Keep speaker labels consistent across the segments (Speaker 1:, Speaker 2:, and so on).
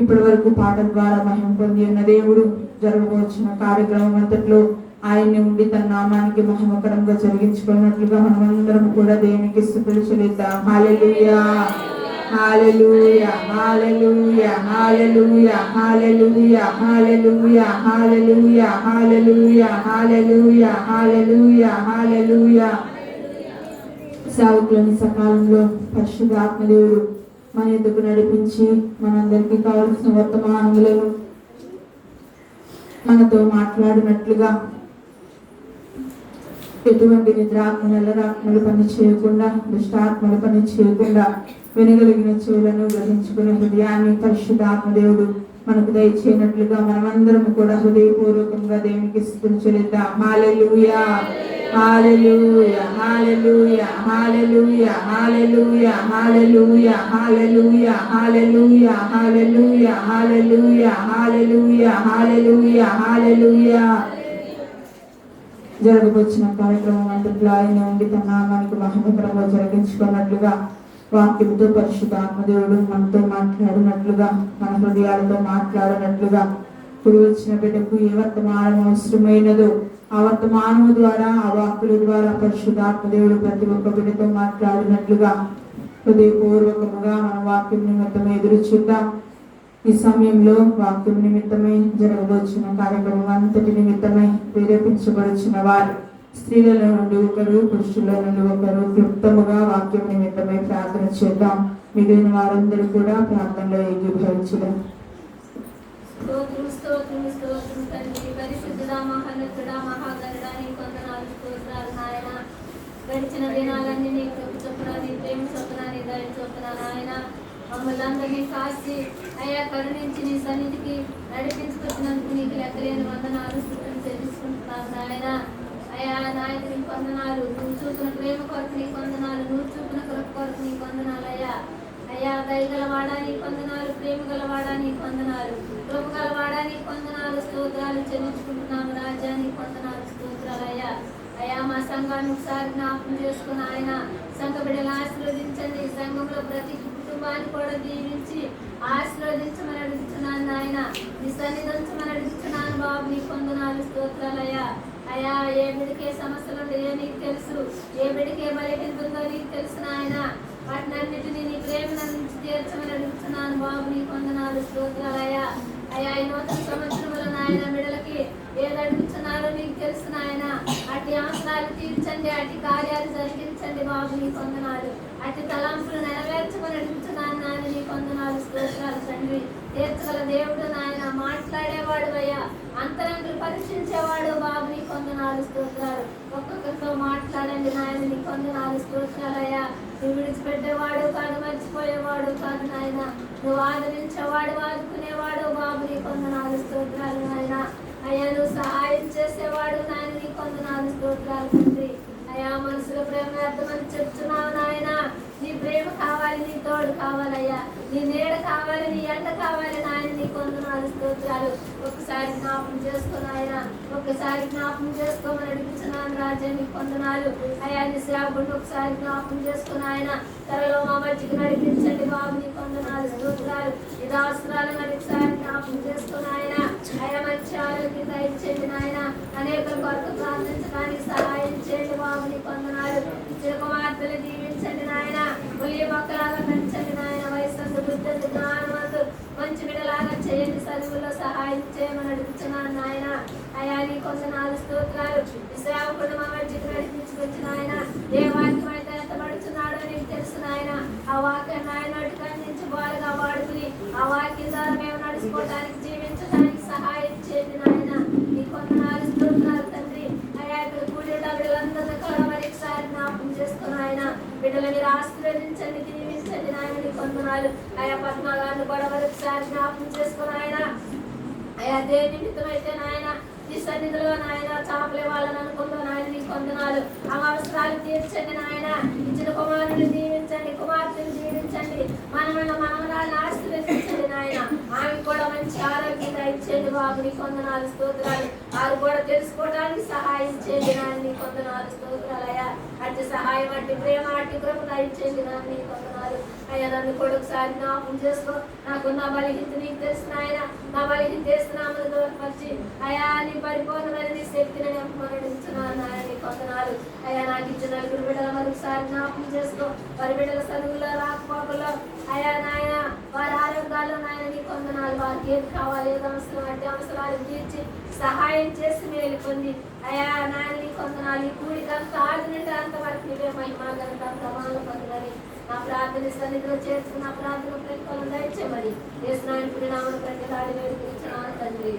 Speaker 1: ఇప్పటి వరకు పాటల ద్వారా మహిమ పొంది ఉన్న దేవుడు జరగవచ్చిన కార్యక్రమం అంతట్లో ఆయన్ని ఉండి తన నామానికి మహిమకరంగా జరిగించుకున్నట్లుగా మనమందరం కూడా దేవునికి స్తుతులు చెల్లిద్దాం. హల్లెలూయా, హల్లెలూయా, హల్లెలూయా, హల్లెలూయా, హల్లెలూయా, హల్లెలూయా, హల్లెలూయా, హల్లెలూయా, హల్లెలూయా, హల్లెలూయా, హల్లెలూయా. సేవకులను సకాలంలో పరిశుద్ధాత్మదేవుడు మన ఎదుగు నడిపించి మనందరికీ కావలసిన వర్తమానములను మనతో మాట్లాడినట్లుగా ఎటువంటి నిద్రాత్మలు ఎల్లరాత్మలు పని చేయకుండా దుష్టాత్మలు పని చేయకుండా వినగలిగిన చెవులను గ్రహించుకునే హృదయాన్ని పరిశుద్ధాత్మదేవుడు మనకు దయచేయనట్లుగా మనమందరం కూడా హృదయపూర్వకంగా దేవునికి స్తుతులు చెల్లిద్దాం. హల్లెలూయా, హల్లెలూయా, హల్లెలూయా, హల్లెలూయా, హల్లెలూయా, హల్లెలూయా, హల్లెలూయా, హల్లెలూయా, హల్లెలూయా, హల్లెలూయా, హల్లెలూయా, హల్లెలూయా, హల్లెలూయా. జరగవచ్చిన కార్యక్రమం అంతట్లో ఆయన ఉండి తన నామానికి మహిమకరంగా జరిగించుకున్నట్లుగా వాక్యంతో పరిశుద్ధాత్మదేవుడు మనతో మాట్లాడినట్లుగా మన హృదయాలతో మాట్లాడినట్లుగా ఇప్పుడు వచ్చిన బిడ్డకు ఏ వర్తమానం అవసరమైనదో ఆ వర్తమానము ద్వారా ఆ వాక్కుల ద్వారా పరిశుద్ధాత్మదేవుడు ప్రతి ఒక్క బిడ్డతో మాట్లాడినట్లుగా హృదయపూర్వకముగా మన వాక్యం నిమిత్తమై ఎదురు చూద్దాం. ఈ సమయంలో వాక్యం నిమిత్తమై జరగవచ్చిన కార్యక్రమం అంతటి నిమిత్తమై ప్రేరేపించబడుచున్న వారు స్త్రీల నుండి ఒకరు పురుషుల నుండి ఒకరు క్లుప్తముగా వాక్యం నిమిత్తమై ప్రార్థన చేద్దాం. మిగిలిన వారందరూ కూడా ప్రార్థనలో ఏకీభవించుదాం.
Speaker 2: స్తోత్రం స్తోత్రం స్తోత్రం తండ్రి, పరిశుద్ధుడా, మహోన్నతుడా, మహాగణుడా, నీకు వందనాలు స్తోత్రాలు నాయన. గడిచిన దినాలన్నీ నీ కృప చొప్పున, నీ ప్రేమ చొప్పున, నీ దయ చొప్పున నాయన మమ్మల్ని అందరినీ కాచి అయ్యా కరుణించి నీ సన్నిధికి నడిపించుకొచ్చినందుకు నీకు లెక్కలేని వందనాలు స్తుతులు చెల్లించుకుంటున్నాను నాయన. అయ్యా నాయన నీకు వందనాలు, నువ్వు చూపిన ప్రేమ కొరకు నీకు వందనాలు, నువ్వు చూపిన కృప కొరకు నీకు వందనాలు అయ్యా. అయ్యా దయగలవాడా నీకు వందనాలు, ప్రేమ గలవాడా నీకు వందనాలు, కృప గలవాడా నీకు వందనాలు, స్తోత్రాలు చెల్లించుకుంటున్నాము రాజా, నీకు వందనాలు స్తోత్రాలు అయ్యా. అయ్యా మా సంఘాన్ని ఒకసారి జ్ఞాపకం చేసుకుని ఆయన సంఘ బిడ్డలు ఆశీర్వదించండి. సంఘంలో ప్రతి కుటుంబాన్ని కూడా దీవించి ఆశీర్వదించమని అడుగుతున్నాను నాయన. నీ సన్నిధించమని అడుగుతున్నాను బాబు, నీకు వందనాలు స్తోత్రాలు అయ్యా. అయ్యా ఏ బిడ్డకే సమస్యలు ఉంటాయో నీకు తెలుసు, ఏ బిడ్డకే బలహీనత ఉందో నీకు తెలుసు నాయన. వాటినన్నిటినీ నీ ప్రేమను నుంచి తీర్చమని అడుగుతున్నాను బాబు, నీకు వందనాలు స్తోత్రాలు అయ్యా. అయ్యా ఈ నూతన సంవత్సరంలో నాయన బిడ్డలకి ఏది అడుగుతున్నారో నీకు తెలుసు నాయన. అట్టి అవసరాలు తీర్చండి, అట్టి కార్యాలు జరిగించండి బాబు, నీకు వందనాలు. అట్టి తలంపులు నెరవేర్చమని అడుగుతున్నాను నాయన, నీకు వందనాలు స్తోత్రాలు తండ్రి. తీర్చగల దేవుడు నాయన, మాట్లాడేవాడు అయ్యా, అంతరంగులు పరీక్షించేవాడు బాబు, నీకు వందనాలు స్తోత్రాలు. ఒక్కొక్కరితో మాట్లాడండి నాయన, నీకు వందనాలు స్తోత్రాలు అయ్యా. నువ్వు విడిచిపెట్టేవాడు కాదు, మర్చిపోయేవాడు కాదు నాయన, నువ్వు ఆదరించేవాడు, ఆదుకునేవాడు బాబు, నీకు వందనాలు స్తోత్రాలు నాయన. అయ్యా నువ్వు సహాయం చేసేవాడు నాయన, నీకు వందనాలు స్తోత్రాలు తండ్రి. అయ్యా మనసులో ప్రేమ అర్థమని చెప్తున్నావు నాయన. నీ ప్రేమ కావాలి, నీ తోడు కావాలయ్యా, నీ నీడ కావాలి, నీ ఎండ కావాలి నాయన, నీకు వందనాలు స్తోత్రాలు. ఒక్కసారి జ్ఞాపకం చేసుకుని ఆయన, ఒక్కసారి జ్ఞాపకం చేసుకోమని అడుగుతున్నాను రాజా, నీకు వందనాలు అయ్యా. నీ సేవకుడిని ఒకసారి జ్ఞాపకం చేసుకుని ఆయన త్వరలో మా మధ్యకి నడిపించండి బాబు, నీకు వందనాలు స్తోత్రాలు. ఇది అవసరాలను ఒకసారి జ్ఞాపకం చేసుకుని ఆయన అయ్యా మంచి ఆరోగ్యం దయచేయండి నాయన. అనేక కొరకు ప్రార్థించడానికి సహాయం చేయండి బాబు, నీకు వందనాలు. చిరకుమార్తెలు దీవించండి నాయన, ఉల్లి మొక్కలాగా పెంచండి నాయన. వయసు బుద్ధి జ్ఞానవంతు మంచి బిడ్డలాగా చేయండి, చదువుల్లో సహాయం చేయమని అడుగుతున్నాను నాయన. అయ్యా నీకు వందనాలు స్తోత్రాలు. ఈ సేవకుడు మా మధ్యకి నడిపించుకొచ్చిన ఆయన ఏ వాక్యం అయితే ఎత్తబడుతున్నాడో నీకు తెలుసు నాయన. ఆ వాక్యాన్ని ఆయన వాటికి అందించి బాగా వాడుకుని ఆ వాక్యం ద్వారా మేము నడుచుకోవడానికి, జీవించడానికి సహాయం చేయండి నాయన, నీకు వందనాలు స్తోత్రాలు తండ్రి. అయ్యా ఇక్కడ కూడిన బిడ్డలందరినీ కూడా మరొకసారి జ్ఞాపకం చేసుకుని ఆయన బిడ్డలు మీరు ఆశీర్వదించండి, దీవించండి నాయన, నీకు వందనాలు. అయ్యా పద్మగారిని కూడా మరొకసారి జ్ఞాపకం చేసుకుని ఆయన అయ్యా దేని నిమిత్తం అయితే నాయన నీ సన్నిధిలో నాయన చాపలే వాళ్ళని అనుకుంటూ నాయన, నీకు వందనాలు. ఆ అవసరాలు తీర్చండి నాయన. ఇచ్చిన కుమారుని దీవించండి, కుమార్తెను దీవించండి, మనవరాలను ఆశీర్వదించండి నాయన. ఆమె కూడా మంచి ఆరోగ్యం ఇచ్చేది బాబు, నీకు వందనాలు స్తోత్రాలు. వారు కూడా తెలుసుకోవడానికి సహాయం చేయండి నాయన, నీకు వందనాలు స్తోత్రాలు అయ్యా. అట్టి సహాయం, అట్టి ప్రేమ, అట్టి కృప ఇచ్చేది నాయన, నీకు వందనాలు అయ్యా నన్ను కూడా ఒకసారి జ్ఞాపకం చేసుకో. నాకున్న బలహీనత నీకు తెలిసిన ఆయన, నా బలహీనత చేస్తున్నామని దూరపరిచి అయ్యా నీ పరిపూర్ణమైన నీ శక్తిని నింపమనిస్తున్నాను ఆయన. నీ కొందనాలు అయ్యా నాకు ఇచ్చిన నలుగురు బిడ్డల మరొకసారి జ్ఞాపకం చేసుకో. వారి బిడ్డల చదువుల్లో రాకపోకల్లో అయ్యా నాయన వారి ఆరోగ్యాల్లో నాయన నీ కొందనాలు. వారికి ఏది కావాలి, ఏది అవసరం అంటే అవసరాలు తీర్చి సహాయం చేసి మేలు పొంది అయ్యా నాయన నీ కొందనాలు. ఈ కూడికంతా ఆడినంటే అంతవరకు నీవే మహిమా ఘనత ప్రమాణాలు పొందని నా ప్రార్థన సన్నిధిలో చేర్చుకున్న ప్రార్థన ప్రతిఫలం దయచేయమని యేసునాయకుడి నామమున ప్రతిలాడి వేడుకుంటున్నాను తండ్రి.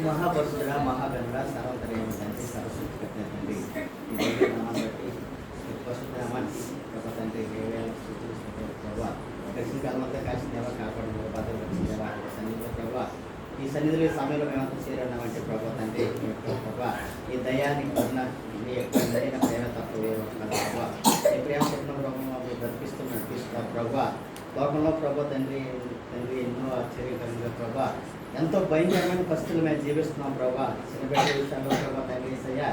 Speaker 3: మహాపరుషుడా, మహాగణుడా, సర్వతరేమ తండ్రి, సరస్వతి తండ్రి, ఈ నామాన్ని బట్టి పరశురామానికి ప్రభు తండ్రి వేవేల స్తుతులు ప్రభావ కలిసిన కాలమంతా కలిసిన దేవ కాపాడు భద్రత వచ్చిన దేవ సన్నిధిలో ప్రభావ ఈ సన్నిధిలో ఈ సమయంలో మేమంతా చేరున్నామంటే ప్రభావ తండ్రి ప్రభావ ఈ దయాన్ని కరుణ నీ యొక్క నైన ప్రేమ తప్ప వేరు ప్రభావ ఈ ప్రేమ చెప్పిన ప్రభావ మీరు బ్రతికిస్తూ నడిపిస్తున్నారు ప్రభావ. లోకంలో ప్రభావ తండ్రి ఎన్నో ఆశ్చర్యకరంగా ప్రభావ ఎంతో భయంకరమైన పరిస్థితులు మేము జీవిస్తున్నాం ప్రభా. చిన్నబిడ్డ విషయాల్లో ప్రభా తండ్రి ఏసయ్య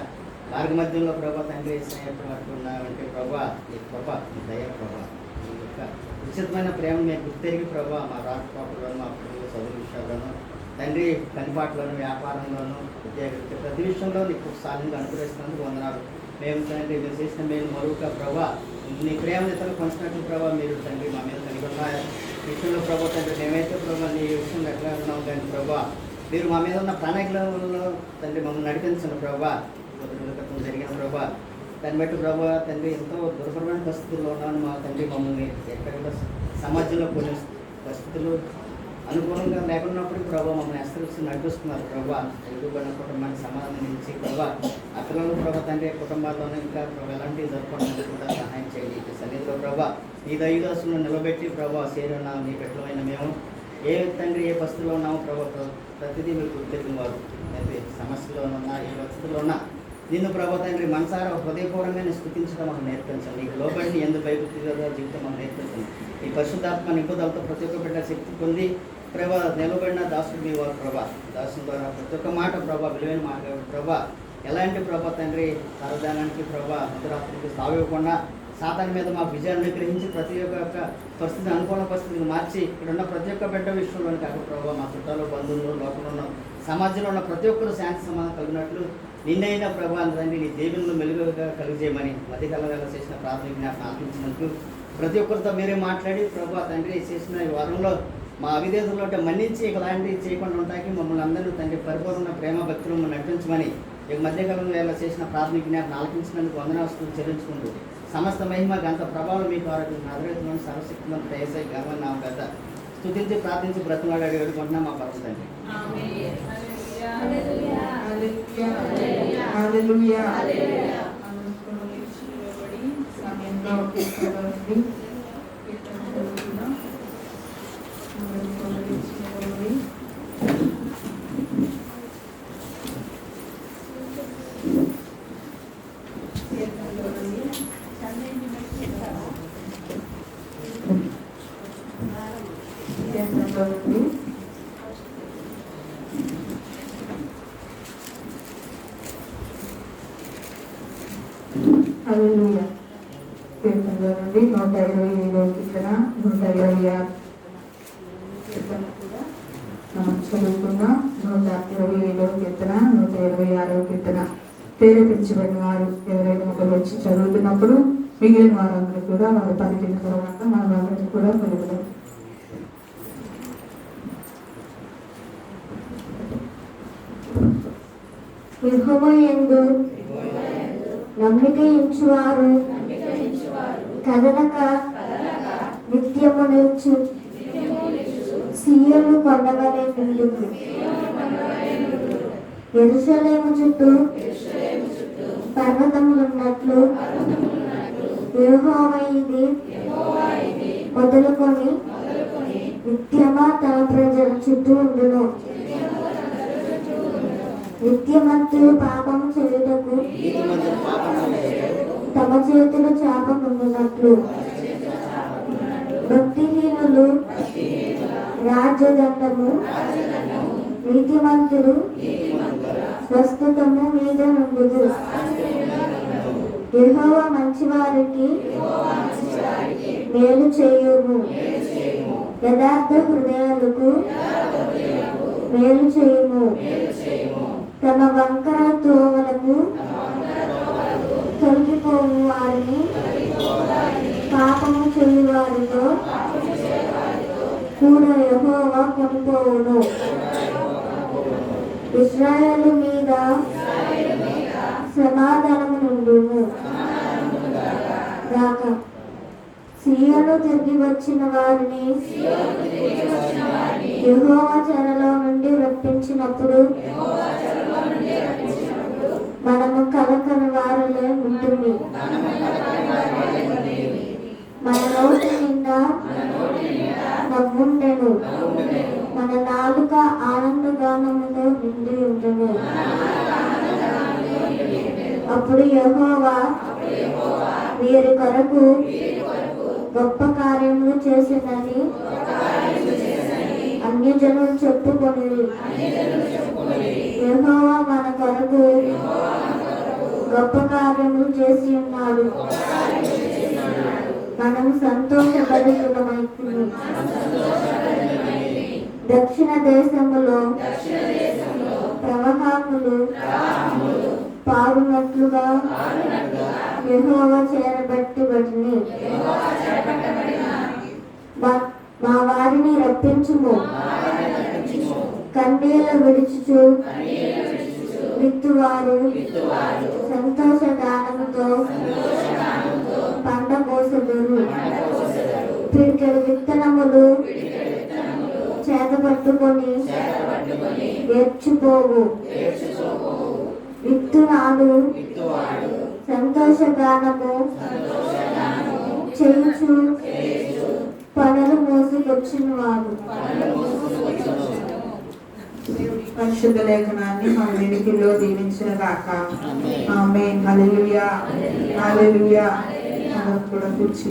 Speaker 3: మార్గ మధ్యంలో ప్రభా తండ్రి ఏసయ్య పట్టుకున్నామంటే ప్రభా ఈ ప్రభా ఈ దయ ప్రభా ఈ యొక్క ఉచితమైన ప్రేమ మేము గుర్తెరిగి ప్రభా మా రాష్ట్రంలోనూ మా పిల్లల చదువు విషయాల్లోనూ తండ్రి పనిపాట్లోను వ్యాపారంలోనూ ఉద్యోగ ప్రతి విషయంలో నీకు సాధనగా అనుగ్రహిస్తున్నందుకు వందనాలు. మేము తండ్రి మీరు చేసిన మేము మరొక ప్రభా నీ ప్రేమను ఇతరులు పంచినట్లు ప్రభావ మీరు తండ్రి మా మీద కలిగి ఉన్న విషయంలో ప్రభావ తండ్రి మేమైతే ప్రభావ నీ విషయంలో ఎట్లా ఉన్నాం కానీ ప్రభావ మీరు మా మీద ఉన్న ప్రణాళికలలో తండ్రి మమ్మల్ని నడిపించిన ప్రభావ క్రితం జరిగిన ప్రభావ దాన్ని బట్టి ప్రభావ తండ్రి ఎంతో దుర్భరమైన పరిస్థితుల్లో ఉన్నాను మా తండ్రి మమ్మల్ని ఎక్కడ సమాజంలో కొన్ని పరిస్థితులు అనుకూలంగా లేకున్నప్పుడు ప్రభావ మమ్మల్ని హెచ్చరించి నడిపిస్తున్నారు ప్రభావ. ఎదుగుబడిన కుటుంబానికి సమాధానం ఇచ్చి ప్రభావ ఆ పిల్లలు ప్రభావ తండ్రి కుటుంబాల్లోనే ఇంకా ఎలాంటివి జరపడానికి కూడా సహాయం చేయండి. సన్నిధిలో ప్రభావ ఈ దైవదాసులను నిలబెట్టి ప్రభావ చేరున్నాం నీ పెట్టమైన మేము ఏ తండ్రి ఏ పరిస్థితిలో ఉన్నామో ప్రభావ ప్రతిదీ మీరు గుర్తిరిగిన వారు తండ్రి సమస్యలో ఉన్నా ఏ పరిస్థితుల్లో ఉన్నా నిన్ను ప్రభావ తండ్రి మనసారా హృదయపూర్వకంగా స్థుతించడం మాకు నేర్పించండి. నీకు లోబడిని ఎందుకు భయభక్తిగా జీవితం మాకు నేర్పించండి. ఈ పరిశుద్ధాత్మ నింపుదలతో ప్రతి ఒక్క బిడ్డ శక్తి పొంది ప్రభా నిలబడిన దాసుడు మీ వారు ప్రభా దాసుల ద్వారా ప్రతి ఒక్క మాట ప్రభా విలువైన మాట ప్రభా ఎలాంటి ప్రభా తండ్రి పరదానానికి ప్రభా అంతరాత్రికి సావివ్వకుండా సాతాన్ మీద మా విజయాన్ని అనుగ్రహించి ప్రతి ఒక్క పరిస్థితిని అనుకూల పరిస్థితిని మార్చి ఇక్కడ ఉన్న ప్రతి ఒక్క బిడ్డ విషయంలోని కాక ప్రభావ మా చుట్టాలు బంధువులు లోకంలో ఉన్న సమాజంలో ఉన్న ప్రతి ఒక్కరు శాంతి సమాధానం కలిగినట్లు నిన్నైనా ప్రభా తండ్రి నీ దేవుళ్ళు మెలుగుగా కలిగజేయమని మధ్యకాలంలో చేసిన ప్రాథమిక జ్ఞాపకం ఆపించినందుకు ప్రతి ఒక్కరితో మీరే మాట్లాడి ప్రభా తండ్రి చేసిన ఈ వారంలో మా అవిధేతలు అంటే మన్నించి ఇక లాంటివి చేయకుండా ఉంటాకి మమ్మల్ని అందరూ తండ్రి పరిపూర్ణ ప్రేమ భక్తులు నడిపించమని ఇక మధ్యకాలంలో వేళ చేసిన ప్రాథమిక జ్ఞాపకం ఆలకించినందుకు వందనాస్తులు చెల్లించుకుంటూ సమస్త మహిమ గంత ప్రభావం మీకు ఆరోగ్యం అద్భుతమైన సర్వశక్తిలో ప్రయసై గర్వం నా పెద్ద స్తుతించి ప్రార్థించి బ్రతులాడి అడుగుకుంటున్నాం మా పరమ తండ్రి.
Speaker 1: హల్లెలూయా. కీర్తనలో నుండి 127వ కీర్తన 126 కీర్తన కూడా మనం చదువుకున్నాం. 127వ కీర్తన 126వ కీర్తన. ప్రేరేపించబడిన వారు ఎవరైనా ఒకరు వచ్చి చదువుతున్నప్పుడు మిగిలిన వారందరూ కూడా వారి పనికిన తర్వాత మన వాళ్ళని కూడా కలుగుతాం.
Speaker 4: యెహోవా యందు నమ్మిక ఉంచువారు కదలక నిత్యము నిలుచు సీయోను కొండవలె నిలుచు. యెరూషలేము చుట్టూ పర్వతములున్నట్లు యెహోవా ఇది మొదలుకొని నిత్యమా తన ప్రజల చుట్టూ ఉండును. నిత్యమంతులు పాపము చేయుటకు తమ చేతులు చాపకుండునట్లు భక్తిహీనులు రాజ్యదండము నీతిమంతులు స్వస్థతము మీద నుండుదు. యెహోవా మంచివారికి మేలు చేయుము యథార్థ హృదయాలకు మేలు చేయుము తమ వంకర త్రోవలకు తొలగిపోవు వారిని పాపము చేయు వారితో కూడా యెహోవా కొనిపోవును. ఇశ్రాయేలు మీద సమాధానము నుండును గాక. సియోను తిరిగి వచ్చిన వారిని యెహోవా చెరలో నుండి రప్పించినప్పుడు మనము కలకని వారిలో ఉంటుంది. మన నోటి నిండా నవ్వుండెను, మన నాలుక ఆనందగానముతో నిండి ఉండును. అప్పుడు యెహోవా వీరి కొరకు గొప్ప కార్యములు చేసినని అన్యజనులు చెప్పుకొనిరి. యెహోవా మన కొరకు గొప్ప కార్యములు చేసి ఉన్నాడు. మనము సంతోషపడుతున్నమైతిమి. దక్షిణ దేశములో ప్రవాహములు పారునట్లుగా యెహోవా చేరబెట్టబడిని. మా వారిని రప్పించుము. కన్నీళ్లు విడుచుచు విత్తువారు సంతోష గానముతో పంట కోసెదరు. పిడికెడు విత్తనములు చేతపట్టుకొని ఏడ్చిపోవు. విత్తునాడు సంతోష గానము చేయుచు పనులు మోసుకొచ్చిన వాడు.
Speaker 1: పరిశుద్ధ లేఖనాన్ని మన వెనుకలో దీవించిన గాక. ఆమేన్. హల్లెలూయా. హల్లెలూయా. మనం కూడా కూర్చుని